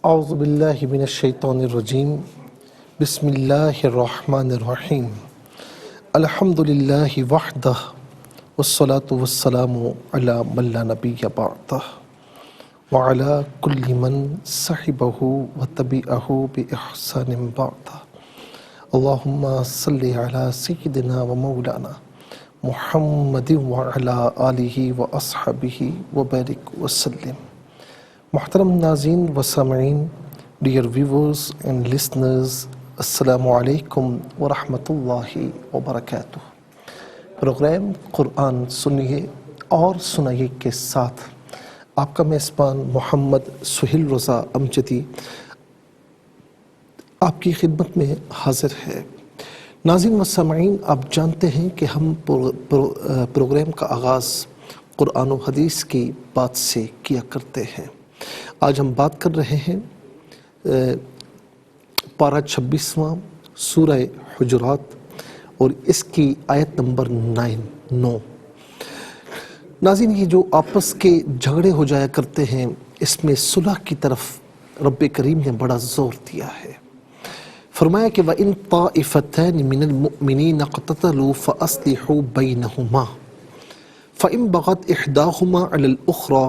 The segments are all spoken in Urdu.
اعوذ باللہ من الشیطان الرجیم بسم اللہ الرحمن الرحیم الحمدللہ وحدہ والصلاة والسلام علی من لا نبی بعدہ وعلی کل من صحبہ وتبعہ بإحسان بعدہ اللہم صلی علی سیدنا و مولانا محمد وعلی آلہ واصحابہ وبارک وسلم۔ محترم ناظرین و سامعین، ڈیئر ویورز اینڈ لسنرز، السلام علیکم ورحمۃ اللہ وبرکاتہ۔ پروگرام قرآن سنیے اور سنائیے کے ساتھ آپ کا میزبان محمد سہیل رضا امجدی آپ کی خدمت میں حاضر ہے۔ ناظرین و سامعین، آپ جانتے ہیں کہ ہم پروگرام کا آغاز قرآن و حدیث کی بات سے کیا کرتے ہیں۔ آج ہم بات کر رہے ہیں پارہ 26واں سورہ حجرات اور اس کی آیت نمبر 9۔ ناظرین، یہ جو آپس کے جھگڑے ہو جایا کرتے ہیں، اس میں صلح کی طرف رب کریم نے بڑا زور دیا ہے۔ فرمایا کہ وَإِن طَائِفَتَانِ مِنَ الْمُؤْمِنِينَ اقْتَتَلُوا فَأَصْلِحُوا بَيْنَهُمَا فَإِن بَغَتْ إِحْدَاهُمَا عَلَى الْأُخْرَى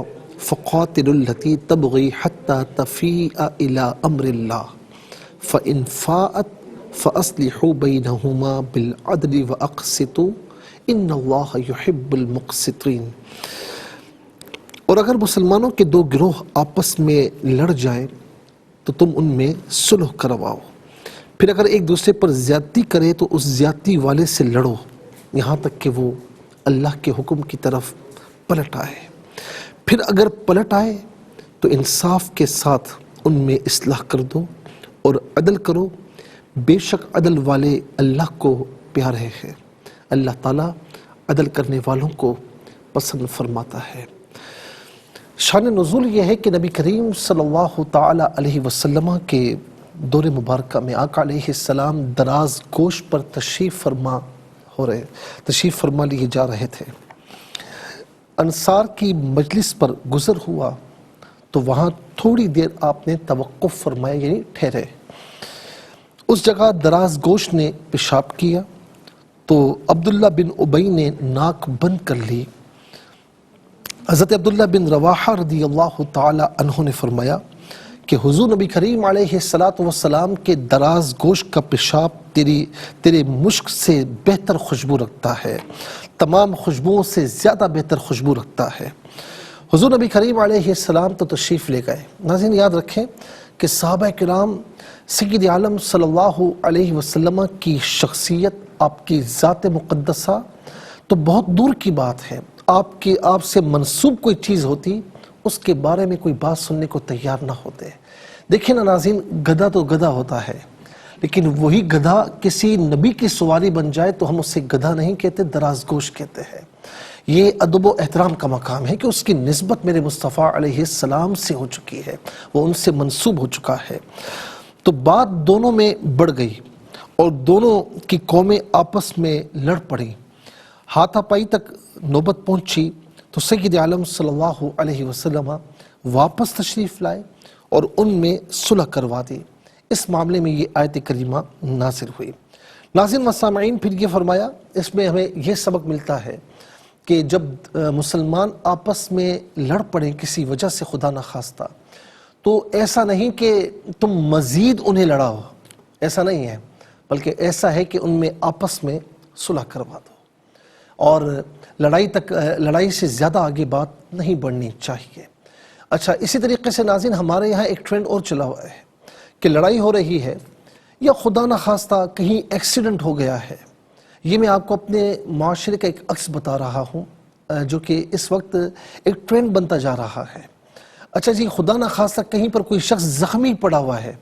فَقَاتِلُوا الَّتِي تَبْغِي حَتَّى تَفِيءَ إِلَى أَمْرِ اللَّهِ فَإِن فَاءَتْ فَأَصْلِحُوا بَيْنَهُمَا بِالْعَدْلِ وَأَقْسِطُوا إِنَّ اللَّهَ يُحِبُّ الْمُقْسِطِينَ۔ اور اگر مسلمانوں کے دو گروہ آپس میں لڑ جائیں تو تم ان میں صلح کرواؤ، پھر اگر ایک دوسرے پر زیادتی کرے تو اس زیادتی والے سے لڑو یہاں تک کہ وہ اللہ کے حکم کی طرف پلٹ آئے۔ پھر اگر پلٹ آئے تو انصاف کے ساتھ ان میں اصلاح کر دو اور عدل کرو، بے شک عدل والے اللہ کو پیارے ہیں۔ اللہ تعالیٰ عدل کرنے والوں کو پسند فرماتا ہے۔ شان نزول یہ ہے کہ نبی کریم صلی اللہ تعالی علیہ وسلم کے دور مبارکہ میں آقا علیہ السلام دراز گوش پر تشریف فرما لیے جا رہے تھے۔ انصار کی مجلس پر گزر ہوا تو وہاں تھوڑی دیر آپ نے توقف فرمایا، یعنی ٹھہرے۔ اس جگہ دراز گوش نے پیشاب کیا تو عبداللہ بن ابی نے ناک بند کر لی۔ حضرت عبداللہ بن رواحہ رضی اللہ تعالی عنہ نے فرمایا کہ حضور نبی کریم علیہ السلام کے دراز گوش کا پیشاب تیرے مشک سے بہتر خوشبو رکھتا ہے، تمام خوشبوؤں سے زیادہ بہتر خوشبو رکھتا ہے۔ حضور نبی کریم علیہ السلام تو تشریف لے گئے۔ ناظرین، یاد رکھیں کہ صحابہ کرام سید عالم صلی اللہ علیہ وسلم کی شخصیت، آپ کی ذات مقدسہ تو بہت دور کی بات ہے، آپ سے منسوب کوئی چیز ہوتی اس کے بارے میں کوئی بات سننے کو تیار نہ ہوتے۔ دیکھیں نا ناظرین، گدھا تو گدھا ہوتا ہے، لیکن وہی گدھا کسی نبی کی سواری بن جائے تو ہم اسے گدھا نہیں کہتے، دراز گوش کہتے ہیں۔ یہ ادب و احترام کا مقام ہے کہ اس کی نسبت میرے مصطفیٰ علیہ السلام سے ہو چکی ہے، وہ ان سے منسوب ہو چکا ہے۔ تو بات دونوں میں بڑھ گئی اور دونوں کی قومیں آپس میں لڑ پڑیں، ہاتھا پائی تک نوبت پہنچی تو سید عالم صلی اللہ علیہ وسلم واپس تشریف لائے اور ان میں صلح کروا دی۔ اس معاملے میں یہ آیت کریمہ نازل ہوئی۔ ناظرین و سامعین، پھر یہ فرمایا، اس میں ہمیں یہ سبق ملتا ہے کہ جب مسلمان آپس میں لڑ پڑیں کسی وجہ سے، خدا نخواستہ، تو ایسا نہیں کہ تم مزید انہیں لڑاؤ، ایسا نہیں ہے، بلکہ ایسا ہے کہ ان میں آپس میں صلح کروا دو اور لڑائی سے زیادہ آگے بات نہیں بڑھنی چاہیے۔ اچھا، اسی طریقے سے ناظرین، ہمارے یہاں ایک ٹرینڈ اور چلا ہوا ہے کہ لڑائی ہو رہی ہے یا خدا نخواستہ کہیں ایکسیڈنٹ ہو گیا ہے۔ یہ میں آپ کو اپنے معاشرے کا ایک عکس بتا رہا ہوں جو کہ اس وقت ایک ٹرینڈ بنتا جا رہا ہے۔ اچھا جی، خدا نخواستہ کہیں پر کوئی شخص زخمی پڑا ہوا ہے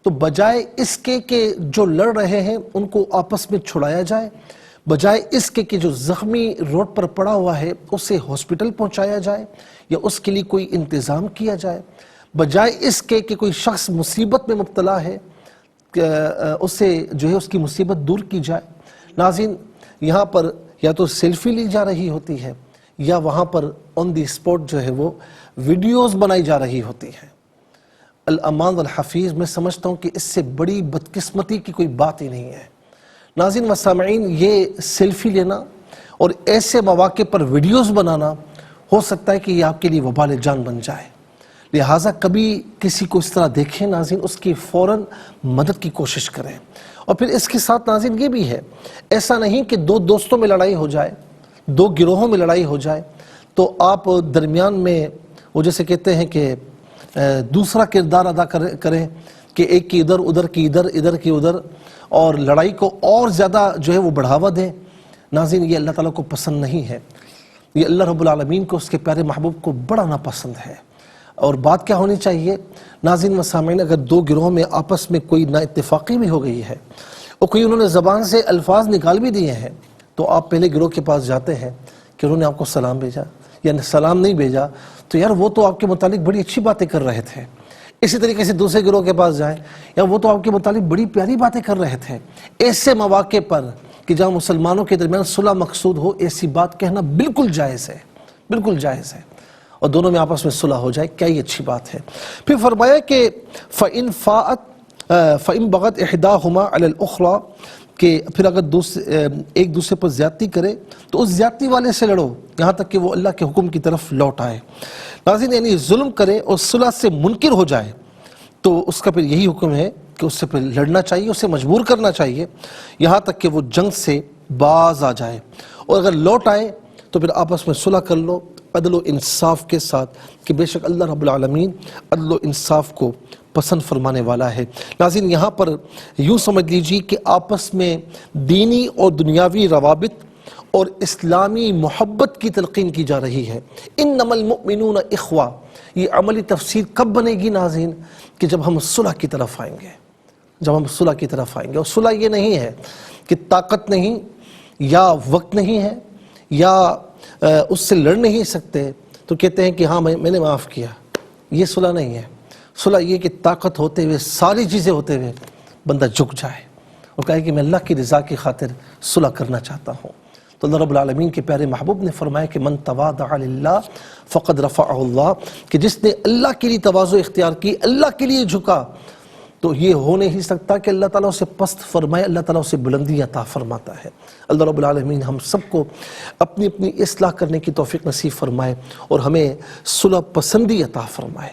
تو بجائے اس کے کہ جو لڑ رہے ہیں ان کو آپس میں چھڑایا جائے، بجائے اس کے کہ جو زخمی روڈ پر پڑا ہوا ہے اسے ہاسپٹل پہنچایا جائے یا اس کے لیے کوئی انتظام کیا جائے، بجائے اس کے کہ کوئی شخص مصیبت میں مبتلا ہے اسے جو ہے اس کی مصیبت دور کی جائے، ناظرین یہاں پر یا تو سیلفی لی جا رہی ہوتی ہے یا وہاں پر آن دی اسپاٹ جو ہے وہ ویڈیوز بنائی جا رہی ہوتی ہیں۔ الامان والحفیظ، میں سمجھتا ہوں کہ اس سے بڑی بدقسمتی کی کوئی بات ہی نہیں ہے۔ ناظرین و سامعین، یہ سیلفی لینا اور ایسے مواقع پر ویڈیوز بنانا ہو سکتا ہے کہ یہ آپ کے لیے وبال جان بن جائے، لہٰذا کبھی کسی کو اس طرح دیکھیں ناظرین، اس کی فوراً مدد کی کوشش کریں۔ اور پھر اس کے ساتھ ناظرین یہ بھی ہے، ایسا نہیں کہ دو دوستوں میں لڑائی ہو جائے، دو گروہوں میں لڑائی ہو جائے تو آپ درمیان میں وہ جیسے کہتے ہیں کہ دوسرا کردار ادا کریں کہ ایک کی ادھر، ادھر کی ادھر، ادھر کی ادھر، اور لڑائی کو اور زیادہ جو ہے وہ بڑھاوا دیں۔ ناظرین، یہ اللہ تعالیٰ کو پسند نہیں ہے، یہ اللہ رب العالمین کو، اس کے پیارے محبوب کو بڑا ناپسند ہے۔ اور بات کیا ہونی چاہیے ناظرین و سامعین، اگر دو گروہوں میں آپس میں کوئی نا اتفاقی بھی ہو گئی ہے اور کوئی انہوں نے زبان سے الفاظ نکال بھی دیے ہیں، تو آپ پہلے گروہ کے پاس جاتے ہیں کہ انہوں نے آپ کو سلام بھیجا یا سلام نہیں بھیجا، تو یار وہ تو آپ کے متعلق بڑی اچھی باتیں کر رہے تھے۔ اسی طریقے سے دوسرے گروہ کے پاس جائیں، یا وہ تو آپ کے متعلق بڑی پیاری باتیں کر رہے تھے۔ ایسے مواقع پر کہ جہاں مسلمانوں کے درمیان صلح مقصود ہو، ایسی بات کہنا بالکل جائز ہے، بالکل جائز ہے، اور دونوں میں آپس میں صلح ہو جائے، کیا یہ اچھی بات ہے۔ پھر فرمایا کہ فَإِن بَغَتْ إِحْدَاهُمَا عَلَى الْأُخْرَى، کہ پھر اگر ایک دوسرے پر زیادتی کرے تو اس زیادتی والے سے لڑو یہاں تک کہ وہ اللہ کے حکم کی طرف لوٹ آئے۔ ناظرین، یعنی ظلم کرے اور صلح سے منکر ہو جائے تو اس کا پھر یہی حکم ہے کہ اس سے پھر لڑنا چاہیے، اسے مجبور کرنا چاہیے یہاں تک کہ وہ جنگ سے باز آ جائے، اور اگر لوٹ آئے تو پھر آپس میں صلح کر لو عدل و انصاف کے ساتھ، کہ بے شک اللہ رب العالمین عدل و انصاف کو پسند فرمانے والا ہے۔ ناظرین، یہاں پر یوں سمجھ لیجیے کہ آپس میں دینی اور دنیاوی روابط اور اسلامی محبت کی تلقین کی جا رہی ہے۔ انما المؤمنون اخوہ، یہ عملی تفسیر کب بنے گی ناظرین؟ کہ جب ہم صلح کی طرف آئیں گے، جب ہم صلح کی طرف آئیں گے۔ اور صلح یہ نہیں ہے کہ طاقت نہیں یا وقت نہیں ہے یا اس سے لڑ نہیں سکتے تو کہتے ہیں کہ ہاں میں نے معاف کیا، یہ صلح نہیں ہے۔ صلح یہ کہ طاقت ہوتے ہوئے، ساری چیزیں ہوتے ہوئے بندہ جھک جائے اور کہے کہ میں اللہ کی رضا کی خاطر صلح کرنا چاہتا ہوں۔ تو اللہ رب العالمین کے پیارے محبوب نے فرمایا کہ من تواضع للہ فقد رفعہ اللہ، کہ جس نے اللہ کے لیے تواضع اختیار کی، اللہ کے لیے جھکا، تو یہ ہو نہیں سکتا کہ اللہ تعالیٰ اسے پست فرمائے، اللہ تعالیٰ اسے بلندی عطا فرماتا ہے۔ اللہ رب العالمین ہم سب کو اپنی اپنی اصلاح کرنے کی توفیق نصیب فرمائے اور ہمیں صلح پسندی عطا فرمائے۔